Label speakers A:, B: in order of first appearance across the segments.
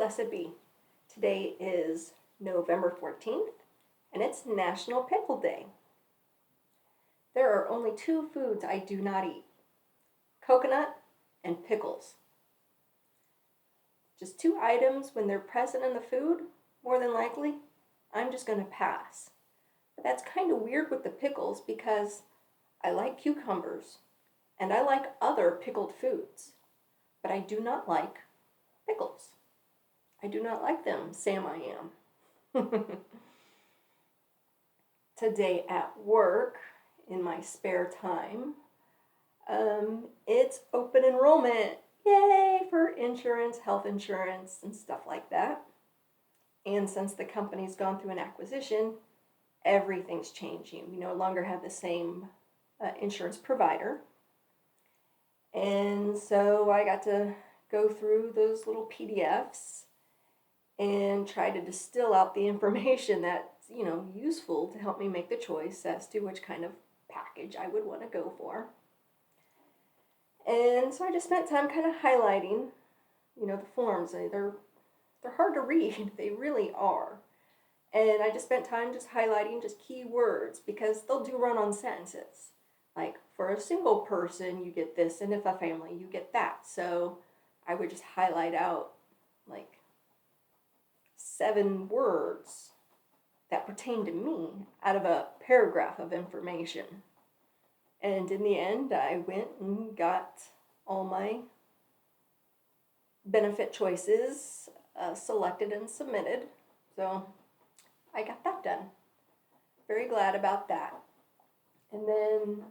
A: Blessed be. Today is November 14th, and it's National Pickle Day. There are only two foods I do not eat: coconut and pickles. Just two items, when they're present in the food, more than likely, I'm just going to pass. But that's kind of weird with the pickles because I like cucumbers and I like other pickled foods, but I do not like pickles. I do not like them, Sam I am. Today at work, in my spare time, it's open enrollment. Yay for insurance, health insurance, and stuff like that. And since the company's gone through an acquisition, everything's changing. We no longer have the same insurance provider. And so I got to go through those little PDFs and try to distill out the information that's, useful to help me make the choice as to which kind of package I would want to go for. And so I just spent time kind of highlighting, the forms. They're hard to read. They really are. And I just spent time just highlighting just key words because they'll do run-on sentences. Like, for a single person, you get this, and if a family, you get that. So I would just highlight out like 7 words that pertain to me out of a paragraph of information. And in the end, I went and got all my benefit choices selected and submitted. So I got that done. Very glad about that. And then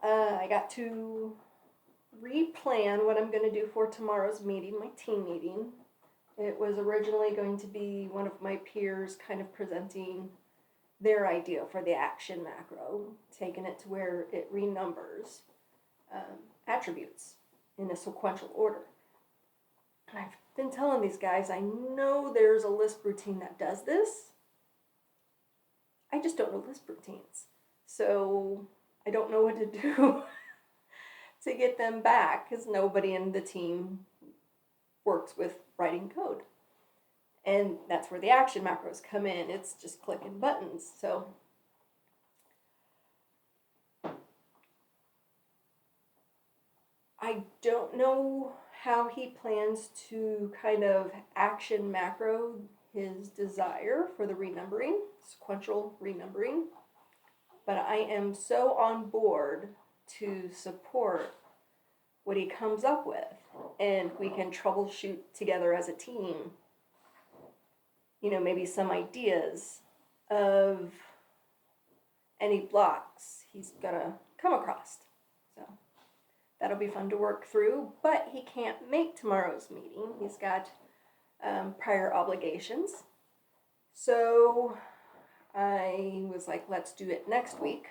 A: I got to replan what I'm going to do for tomorrow's meeting, my team meeting. It was originally going to be one of my peers kind of presenting their idea for the action macro, taking it to where it renumbers attributes in a sequential order. And I've been telling these guys, I know there's a Lisp routine that does this. I just don't know Lisp routines. So I don't know what to do to get them back because nobody in the team works with writing code. And that's where the action macros come in. It's just clicking buttons. So I don't know how he plans to kind of action macro his desire for the renumbering, sequential renumbering. But I am so on board to support what he comes up with. And we can troubleshoot together as a team, maybe some ideas of any blocks he's gonna come across. So that'll be fun to work through, but he can't make tomorrow's meeting. He's got prior obligations. So I was like, let's do it next week.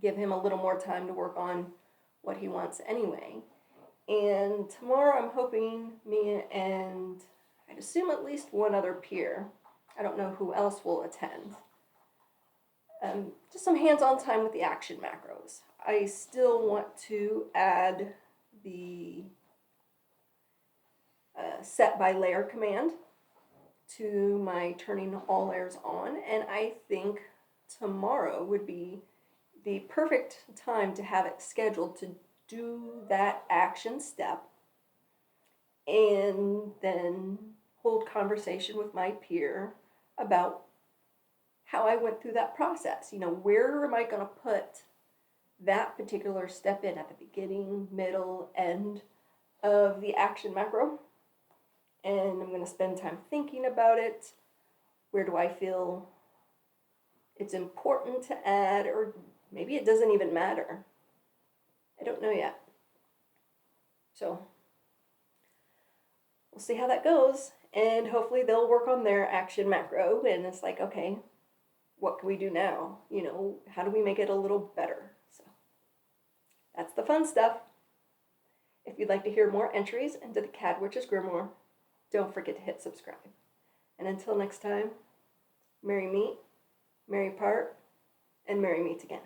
A: Give him a little more time to work on what he wants anyway. And tomorrow I'm hoping me and I'd assume at least one other peer, I don't know who else will attend, just some hands-on time with the action macros. I still want to add the set by layer command to my turning all layers on, and I think tomorrow would be the perfect time to have it scheduled to do that action step and then hold conversation with my peer about how I went through that process. Where am I going to put that particular step in at the beginning, middle, end of the action macro? And I'm going to spend time thinking about it. Where do I feel it's important to add, or maybe it doesn't even matter? I don't know yet. So we'll see how that goes. And hopefully they'll work on their action macro. And it's like, okay, what can we do now? How do we make it a little better? So that's the fun stuff. If you'd like to hear more entries into the Cad Witch's Grimoire, don't forget to hit subscribe. And until next time, merry meet, merry part, and merry meet again.